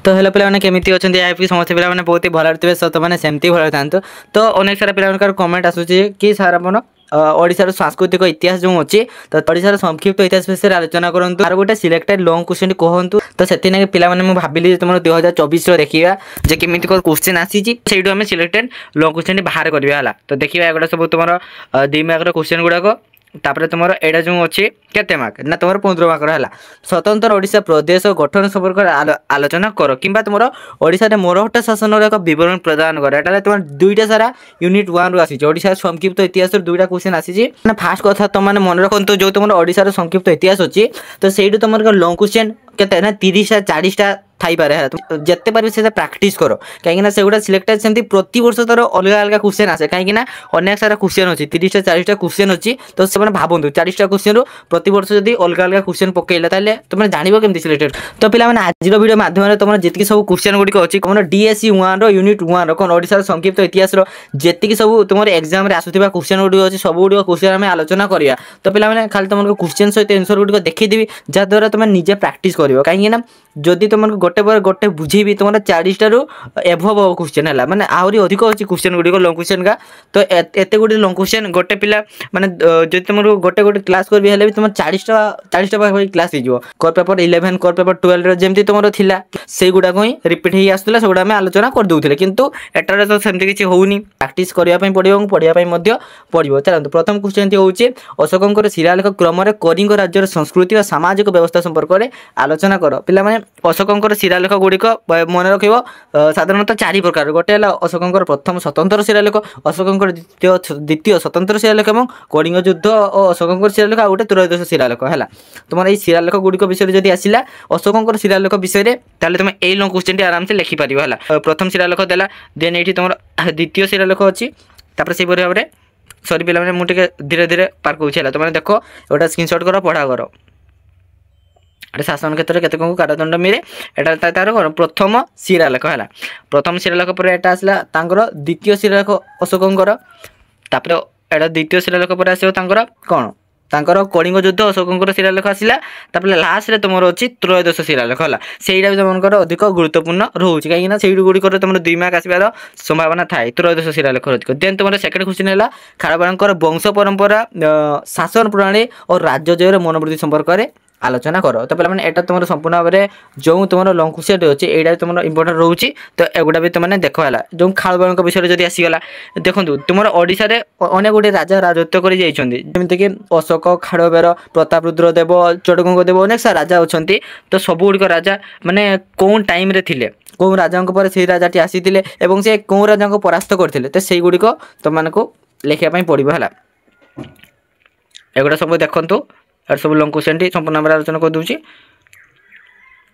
तो हेलो पे केमी अच्छा समस्त पे बहुत ही भल थे सो मैंने सेमती भल था तो अनेक सारा पे कमेंट आसूँ कि सार आप ओडिशार सांस्कृतिक इतिहास जो अच्छी तो ओडिशार संक्षिप्त इतिहास विषय आलोचना करूँ आर गोटे सिलेक्टेड लंग क्वेश्चन कहतु तो से पे भाविली तुम 2024 देखा जे केमी क्वेश्चन आसी आम सिलेक्टेड लंग क्वेश्चन बाहर करवा तो देखिए एगुड़ा सब तुम 2 मार्कर क्वेश्चन गुड़ाक तापर तुम एटा जो अच्छे केते मार्क ना तुम 15 मार्कर है स्वतंत्र ओडिशा प्रदेश गठन संपर्क आलोचना कर कि तुम ओडिशा मोरहट्टा शासन एक बरण प्रदान कर एटा तुम 2टा सारा यूनिट 1 रु आसी ओडिशा संक्षिप्त इतिहास 2टा क्वेश्चन आसी फास्ट कथा तुम मैंने मन रखु जो तुम ओडिशा संक्षिप्त इतिहास अच्छी तो सही तुम लंग क्वेश्चन केते ना 30टा 40टा थाईपे जिते पारे से प्राक्ट कर कहीं से गुड़ा सिलेक्टेड सेमती प्रति वर्ष तर अलग अलग क्वेश्चन आसे कहीं अनेक सारा क्वेश्चन अच्छी 30टा 40टा क्वेश्चन अच्छी तो से भावुँ 40टा क्वेश्चन प्रति वर्ष जब अलग अलग क्वेश्चन पकईला तुम जान केमती सिलेक्टेड तो पे आज वीडियो माध्यम तुम जी सब क्वेश्चन गुड़िक अच्छी तुम DSE 1 यूनिट 1 कौन ओडिशार संक्षिप्त इतिहास जी सब तुम एग्जाम आसूबा क्वेश्चन गुड़िक अच्छी सब गुड़िक क्वेश्चन आम आलोचना करवा तो पे खाली तुमको क्वेश्चन सहित आंसर गुड़िक देखीदेवी जहाद्वारा तुम निजे प्राक्ट कर कहीं जदि तुमको गोटे पर गोटे बुझेबी तुम 40टा एभव क्वेश्चन है माने आहरी अधिक अच्छी क्वेश्चन गुड़िक लंग क्वेश्चन का तो एत गुड़ी लंग क्वेश्चन गोटे पिला माने जब तुम गोटे गोटे क्लास कर भी तुम 40टा क्लास हो कोर पेपर 11 कोर पेपर 12 जमी तुम थिला से गुड़ाक ही रिपीट हो आसूला से गुड़ा आलोचना कर दूसरे किंतु एटार तो सेमती किसी होनी प्रैक्टिस करने पड़ो पढ़ाई पड़ो चलते प्रथम क्वेश्चन हूँ अशोक शिलालेख क्रम कलिंग राज्यर संस्कृति और सामाजिक व्यवस्था संपर्क में आलोचना कर पे अशोक शिलालेख गुड़िक मन रख साधारणतः 4 प्रकार गोटे अशोक प्रथम स्वतंत्र शिलालेख अशोक द्वितीय स्वतंत्र शिलालेख और कलिंग युद्ध और अशोक शिलालेख आ गोटे त्रयोदश शिलालेख है तुम ये शिलालेख गुड़िक विषय जब आसला अशोक शिलालेख विषय तुम यही लंग क्वेश्चन आराम से लिखिपार है प्रथम शिलालेख देला देन ये तुम द्वितीय शिलालेख अच्छी से भाव में सरी पे मुझे धीरे धीरे पार कर तुम देख गोटे स्क्रीनशॉट कर पढ़ा कर शासन क्षेत्र में केत कारादंड मिले एटा तार कौन प्रथम शिलालेख है प्रथम शिलालेख पर एटा आसला द्वितीय शिलालेख अशोकंकर तापर एटा द्वितीय शिलालेख पर आसो कौन तांकर कलिंग युद्ध अशोक शिलालेख आसला लास्ट रे तुम अच्छी त्रयोदश शिलालेख है सहीटा भी तुमको अधिक गुरुत्वपूर्ण रोचे कहीं से गुड़िक तुम 2 मार्क आसबार संभावना थाए त्रयोदश शिलालेख अधिक देन तुम सेकेंड क्वेश्चन है खारवार वंश परंपरा शासन प्रणाली और राज्य मनोवृत्ति संपर्क में आलोचना कर तो पे एटा तुम संपूर्ण भाव में जो तुम लंग क्वेश्चन अच्छे यहाँ तुम इंपोर्टेंट रोचे तो एगुड़ा भी तुमने देख है जो खालबार विषय जब आसीगला देखो तुम ओडिशा रे अनेक गुटे राजा राजत्व करमतीक अशोक खाड़बेर प्रतापरुद्र देव चोड़गंग देव अनेक सारा राजा अच्छा तो सब गुड़िक राजा माने कौन टाइम रे थिले कौ राजा पर से राजाटी आसी से कौ राजा को परास्त करते तो से गुड़िक तुमको लिखापी पड़ो है एगुड़ा सब देखु और सब लंग क्वेश्चन संपूर्ण भाव आलोचना कर दूसरी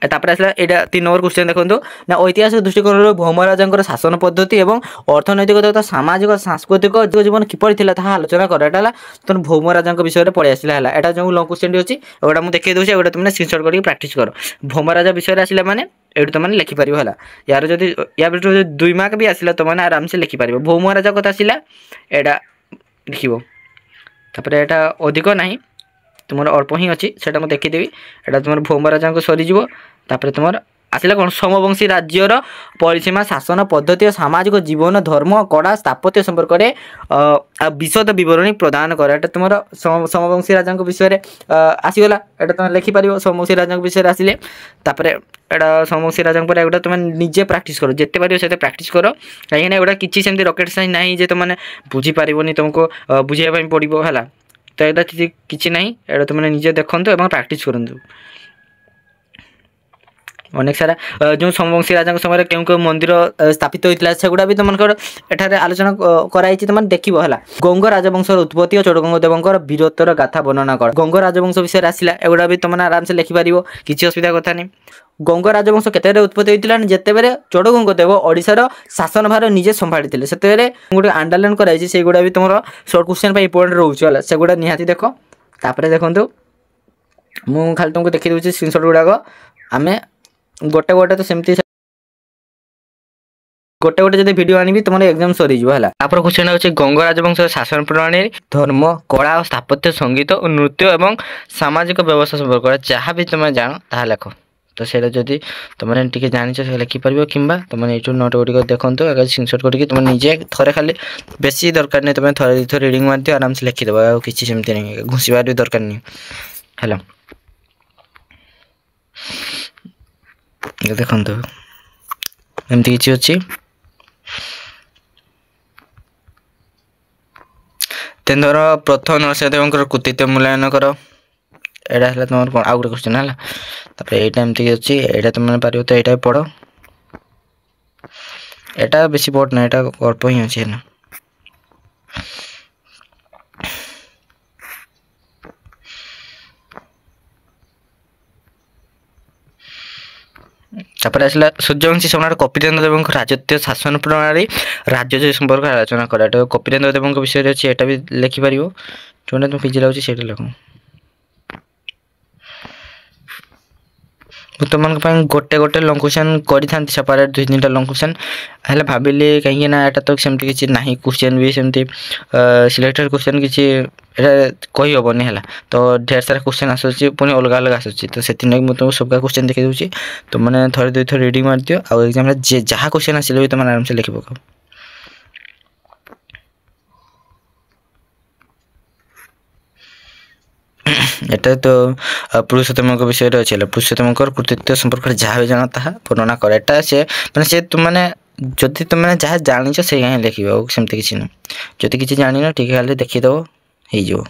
आसला यहाँ 3 नंबर क्वेश्चन देखो ना ऐतिहासिक दृष्टिकोण भौम राजा शासन पद्धति और अर्थनैतिक तथा सामाजिक और सांस्कृतिक जीवन किपर था आलोचना कर तुम भौम राजा विषय में पड़े आसला है जो लंग क्वेश्चन अच्छी एगुड़ा मुझे देखिए दूसरी एगुड़ा तुमने स्क्रीनशॉट करके प्रैक्टिस कर भौम राजा विषय आसला मैंने ये तुमने लिखिपार है यार जब या 2 मार्क भी आसला तुमने आराम से लिखिपार भौम राजा कथा आसला यहाँ लिख यहाँ अधिक ना तुम अल्प ही अच्छी से देखीदेवी एटा तुम भौम राजा को सरीज तुम आसला कौन समवंशी राज्यर परिसीमा शासन पद्धति और सामाजिक जीवन धर्म कड़ा स्थापत्य संपर्क में विशद बरणी प्रदान कर तुम समवंशी राजा विषय आसीगला एटा तुम लिखिपार समवंशी राजा विषय आसिले एटा समवंशी राजा पर एगुड़ा तुम निजे प्राक्ट कर जिते पार से प्राक्ट कर कहीं एगुड़ा किसी सेमती रॉकेट साइंस ना जे तुमने बुझीपार तुमको बुझाई पड़ो है तो यहाँ किसी ना यहाँ तुमने निजे देखु और प्राक्ट करूँ अनेक सारा जो समवंशी राजा समय क्यों क्यों मंदिर स्थापित होता से गुड़ा भी तुमको एठारे आलोचना कराई तुम देखो है गंग राजवंशर उत्पत्ति और चोड़गंग देवंकर वीरत्वर गाथा वर्णना कर गंग राजवंश विषय आसला एगुड़ा भी तुमने आराम से लिखिपार किसी असुविधा कथा नहीं गंग राजवंश केते उत्पत्ति होता जिते बेले चोड़गंग देव ओडिशार शासन भार निजे संभाड़ी से गोटे अंडरलाइन कराई से गुड़ा भी तुम सर्ट क्वेश्चन इंपोर्टेंट रोचे से गुड़ा निहाती देख तापर देखो मुझे खाली तुमको देखी दूसरी स्क्रीनशॉट गुड़ाक आम गोटे गोटे तो सेमती गोटे गोटे जब वीडियो आनी तुम एग्जाम सरीज है क्वेश्चन होची गंग राजवंश शासन प्रणाली धर्म कला और स्थापत्य संगीत और नृत्य और सामाजिक व्यवस्था संपर्क जहाँ भी तुम जान ताहा लेख तो सेटा जदि तुमने टिके जानिछ से लिखिपार कि तुमने यूट्यूब नोट गुड़िक देखो अगर स्क्रीनशॉट करके तुम निजे थे खाली बेसी दरकार नहीं तुम थे थे रिडिंग मार आराम से लिखिदेव आ किसी सेमती नहीं घुसबार भी दरकार नहीं है देखो एमती किसी अच्छी तेन धर प्रथम नरसिंहदेव कृतित्व मूल्यांकन कर एटा है तुम कौन आउ गोटे क्वेश्चन है यहाँ एमती अच्छी यहाँ तुमने पार तो यहाँ पढ़ एटा बेसी पढ़ ना यहाँ अल्प ही अच्छे है तापर आसला सूर्यवंशी सम्राट कपिलेन्द्र देव राजत्व शासन प्रणाली राज्य संपर्क आलोचना कर कपिलेन्द्र देव विषय अच्छी यहाँ भी लिखिपार जो तुम पीजी लगे से लिख तुम गोटे गोटे लंग क्वेश्चन कर सेपरेट 2-3टा लंग क्वेश्चन है भाविली कहीं यहाँ तो सेमती किसी ना क्वेश्चन भी सेमती सिलेक्टेड क्वेश्चन किसी कही हेनी है तो ढेर सारा क्वेश्चन आसूँ पुणी अलग अलग आसूँ तो से तुमको सबका क्वेश्चन देखी दूसरी तुमने थोड़े 2 थर रिडिंग मार दियो आउ एग्जाम जहाँ क्वेश्चन आसे भी तुम आराम से लिख पक एटा तो पुरुषोत्तम विषय अच्छे पुरुषोत्तम कृतित्व संपर्क जहाँ भी जाना ता वर्णना कर एटा से मैंने से तुमने जदि तुमने जहाँ जानी से हाँ लिख सेमती किसी ना जदि किसी जान ठीक खाली देखीदेव हो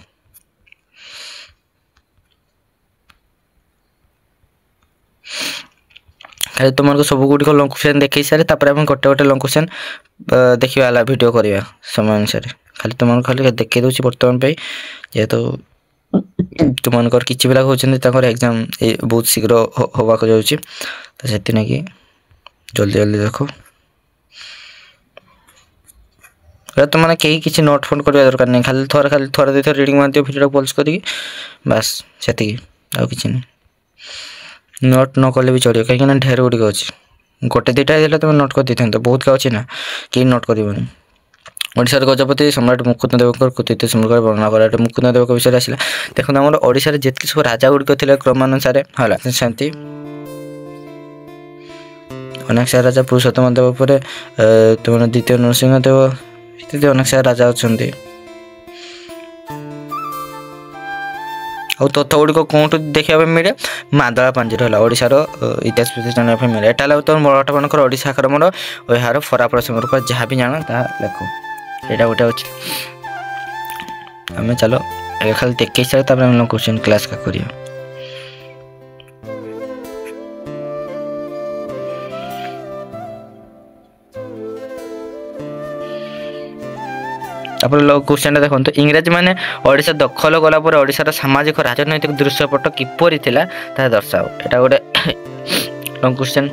खाली तुमको सब गुड़िक लंग क्वेश्चन देख सारे गोटे गोटे लंग क्वेश्चन देखा भिड करवा समय अनुसार खाली तुमको खाली देखी दूसरी बर्तमान जेहेतु तुमकर किसी पिला कहते एग्जाम बहुत शीघ्र होवाक जाऊँगी तो से जल्दी जल्दी देख तुमने कहीं किसी नोट फोन करवा दरकार नहीं खाली थोड़े 2 थर रिडिंग मार दियो भिडियो पल्स कर बास से आ कि नोट न कले भी चलो कहीं ढेर गुड़िक अच्छे गोटे 2टा तुम नोट कर दे बहुत का अच्छे ना कहीं नोट कर ओडिशार गजपति सम्राट मुकुंददेव कृतित्व संपर्क वर्णना कर मुकुंददेव विषय आसला देखो आम ओडिशार जितकी सब राजा गुड़िक थे क्रमानुसार है सेमती अनेक सारा राजा पुरुषोत्तम देव पर तुम द्वितीय नरसिंहदेव इत्यादि अनेक सारा राजा अच्छा और तथ्य गुड़िक कौटू देखा मिले मादला पांजीर है ओडिशार इतिहास जानवाई मिले यहाँ तुम मराठा मानकर ओडिशा आक्रमण और यार फराफर संपर्क जहाँ भी जान ता लेख यहाँ गोटे अच्छे आम चलो खाली देख सारे क्वेश्चन क्लास का करिया क्वेश्चन देखो इंग्राजी मैंने ओडिशा दखल गलापर ओडिशार सामाजिक राजनैतिक दृश्यपट किपरि थिला ता दर्शाओ एटा गोटे लंग क्वेश्चन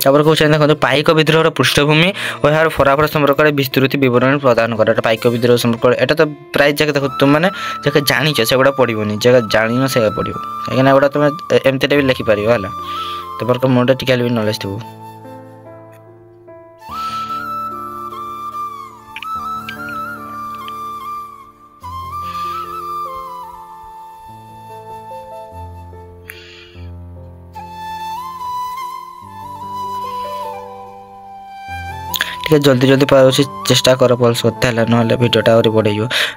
तापर क्वेश्चन देखो पाइक विद्रोह पृष्ठभूमि और यार फराफर संपर्क विस्तृत बरण प्रदान कर पाइक विद्रोह संपर्क एटा तो प्राय जगह देखो तुम मैंने जगह जाच से गुड़ा पड़ोनी जगह जान से पड़ो कहीं गुड़ा तुम एमती भी लिखिपार है तुम मुंडे टिके भी नॉलेज थो जल्दी जल्दी पार चेष्टा कर पल्स करते हैं ना भिडटा और बढ़े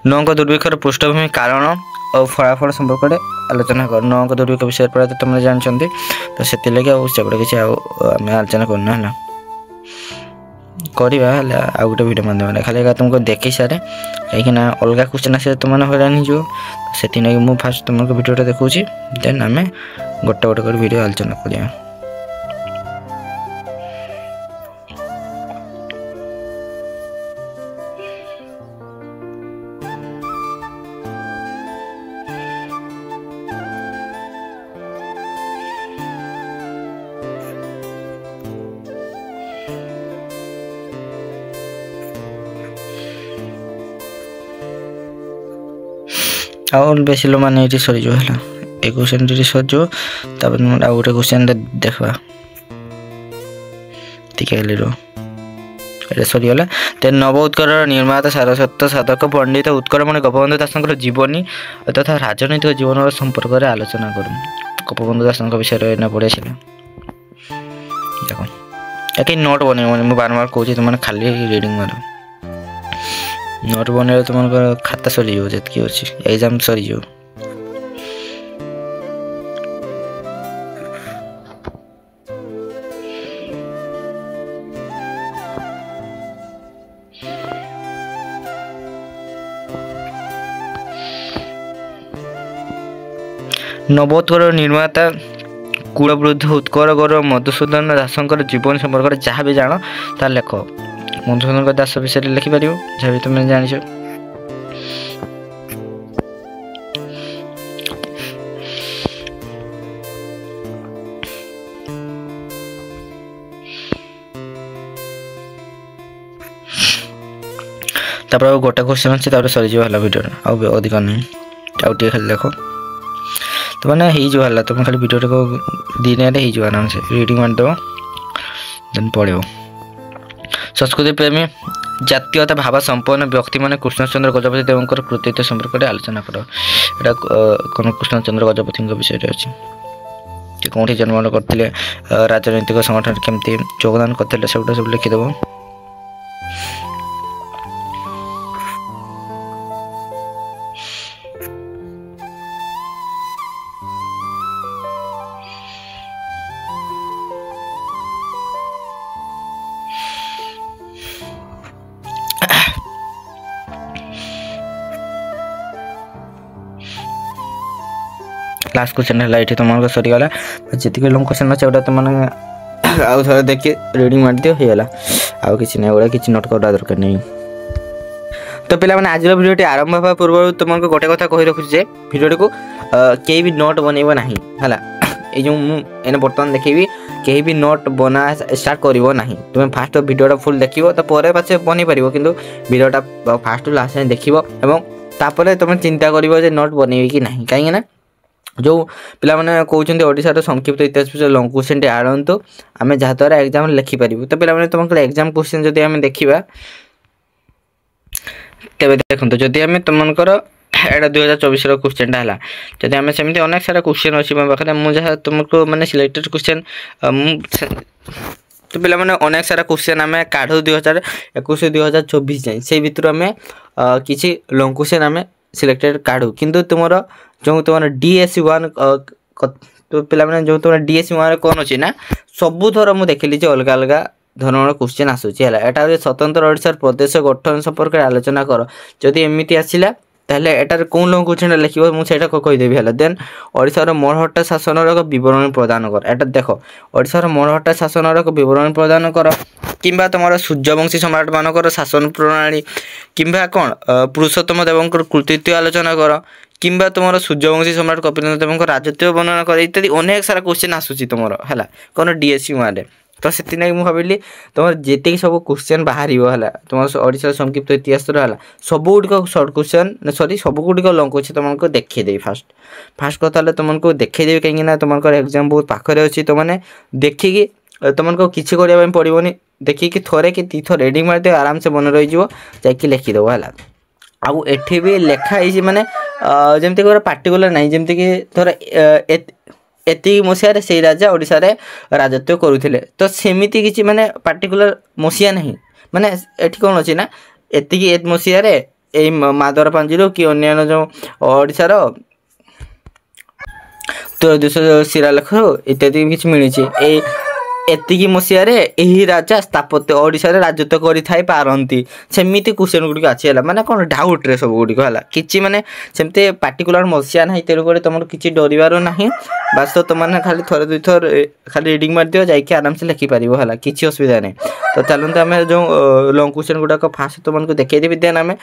नौक दुर्भिक्षर पृष्ठभूमि कारण और फलाफल संपर्क आलोचना कर नौक दुर्भिक्ष विषय पर तुम जानते तो से किसी आम आलोचना करना है करवा आउ गोटे भिड माध्यम खाली तुमको देखी सारे कहीं अलग क्वेश्चन आसे तुमने हैरान हो से मुझे फास्ट तुमको भिडटा देखा देन आम गोटे गोटे कर भिड आलोचना करिया आउ बेसी लो माने ये सरी जो है ए क्वेश्चन टी सर आ गोटे क्वेश्चन देखा टिके रो ये सरीगला तेन नव उत्कर निर्माता सारस्वत साधक पंडित उत्कलमणि गोपबंधु दास जीवनी तथा राजनैतिक जीवन संपर्क में आलोचना करूँ गोपबंधु दास विषय में पढ़े देख एक नोट बन मुझे बार बार कहूँ तुमने खाली रिडिंग मार नोट बन तुम खाता सरी जी अच्छी एग्जाम सरी नवोत्तर निर्माता कूलवृद्ध उत्कल गौरव मधुसूदन दासंकर जीवन संपर्क जहाँ भी जान ता लेख मधुसूदन दास विषय लिखिपर जहाँ भी तुम जान गोटे क्वेश्चन अच्छे सरीज भिडियो अधिक नहीं आउटे खाली देख तो मैंने हो तुम खाली वीडियो को दिन हो आराम से रीडिंग मारदेव देन पढ़ो संस्कृति प्रेमी जातीयता भाव संपन्न व्यक्ति मैंने कृष्णचंद्र गजपति देवंकर कृतित्व संपर्क में आलोचना कर कौन कृष्णचंद्र गजपति विषय अच्छी कौटी जन्म करते राजनैतिक संगठन केमती योगदान करते सब लिखिदेव लास्ट क्वेश्चन है ये तुम सरीगला जी लंग क्वेश्चन अच्छे गोटा तुमने आउ थे देखिए रिडिंग मार दियो होगा आउ कि गुड़ा कि नोट करवा दरकार नहीं तो पे मैंने आज भिडियोटी आरंभ होगा पूर्व तुमको गोटे कथा कही रखुचे भिडियो को कहीं भी नोट बनइब ना है ये जो मुझे बर्तमान देखी कहीं भी नोट बना स्टार्ट करिवो नहीं तुम फास्ट भिडियोटा फुल देखियो तो पर पाचे बनी पारिबो किंतु भिडियोटा फास्ट लास्ट जाए देखिबो एवं तापर तुम चिंता करिवो जे नोट बनइबे कि नहीं कहीं ना जो पिला माने कहउछन्ते ओडिसा संक्षिप्त इतिहास विषय लंग क्वेश्चन टे आनंतु आमे जहा द्वारा एग्जाम लिखि पारिबु तो पिला माने तुमको एग्जाम क्वेश्चन जदि आमे देखिबा तेबे देखंतु जदि आमे तुमनकर एटा 2024 रो क्वेश्चन है जदि आमे सेमिति अनेक सारा क्वेश्चन अछि म पाखरे मु जहा तुमको माने सिलेक्टेड क्वेश्चन तो पिला माने अनेक सारा क्वेश्चन आमे काढो 2021 2024 जाय से भितर आमे किछि लंग क्वेश्चन आमे सिलेक्टेड काढू किंतु तुमरो जो तुम DSC1 तो पिला माने जो तुम DSC1 कौन अच्छी ना सबू थर मुझे देखिली अलग अलग धरण क्वेश्चन आसूची है एटा स्वतंत्र ओडिशा प्रदेश गठन संपर्क में आलोचना कर जदि एमती आसला ताहले एटार कौन लोग क्वेश्चन लिखिबो मुझे कहीदेवी है देन ओडिशार मरहट्टा शासनर विवरण प्रदान कर एटा देख ओडिशार मरहट्टा शासनर विवरण प्रदान कर किंबा तुम सूर्यवंशी सम्राट मानकर शासन प्रणाली किंबा कौन पुरुषोत्तम देवंकर कृतित्व आलोचना कर किंबा तुम सूर्यवंशी सम्राट कपिलेन्द्र देवंकर राजत्व वर्णना कर इत्यादि अनेक सारा क्वेश्चन आसूची तुम है कौन DSC1 तो से मुझे भाविली तुम जी सब क्वेश्चन बाहर है तुम ओडिशा संक्षिप्त इतिहास है सबुगुड़िक सर्ट क्वेश्चन सॉरी सबुगुड़िक लंग क्वेश्चन तुमको देखीदेवी फास्ट कथा तुमको देखीदेवी कहीं तुमको एग्जाम बहुत पाखे अच्छी तुमने देखिकी तुमको किसी करने पड़ोनी देखिकी थोड़े कि तीथर रिडिंग मार दियो आराम से मन रही जाकि लिखिदेव है आउ एठी भी लिखाई माने जमती गोटे पार्टिकुलर ना जमती कि थोड़ा एति मसीह से राजा ओडिशा रे राजत्व करुले तो सेमिति किछि माने पार्टिकुलर मसीहा नहीं माने एठी कौन अच्छी ना एति मसीह ए मादर पांजिरो कि अन्य जो ओडिशा रो त्रयोदश शिलालेख इत्यादि किछि मिली एतिकी मसीह यही राजा स्थापत्य ओडिशा रे राजत्व करि थाई पारंती सेमिति क्वेश्चन गुडी अछि हला माने कोन डाउट रे सब गुडी हला किछि माने सेमते पार्टिकुलर मसीहा नाही तेरु करे तमर किछि डरिवारो नाही बस तो तमने खाली थोड़े दुई थोर खाली रीडिंग मार दियो जाई आराम से लिखि पारिबो हला किछि असुविधा नै तो चलंत आमे जो लॉन्ग क्वेश्चन गुडा को फास्ट तुमको देखाई देबी देन आमे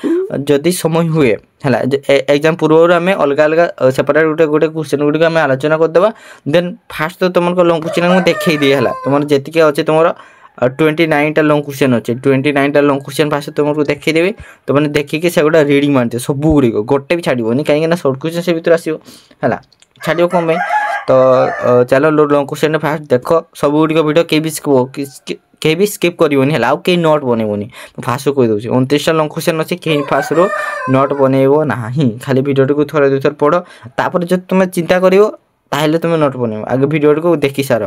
जदि समय हुए हला एग्जाम पूर्व आमे अलग अलग सेपरेट गुटे गुटे क्वेश्चन गुडी आमे आलोचना कर देबा देन फास्ट तो तुमको लॉन्ग क्वेश्चन को देखाई दिए हला तुमर जेतिके अछि तुमर 29टा लंग क्वेश्चन अच्छे 29टा लंग क्वेश्चन फास्ट तुमको देखीदेवी तो मैंने देखिए से गोटा रिडिंग मारते सब गुड़िक गोटे भी छाड़बनी कहीं सर्ट क्वेश्चन से भर आसो है छाड़ कौन तो चलो लंग क्वेश्चन फास्ट देख सब गुड़िक भिडियो कहीं भी स्किप करनी है कहीं नोट बनइबनी फास्ट कही दूसरी 29टा लंग क्वेश्चन अच्छे कहीं फास्ट रो नोट बनइब ना खाली भिडियो को थोड़े 2 थर पढ़ तापर जो तुम चिंता कर तुम नोट बनइब आगे भिडियो को देखी सार।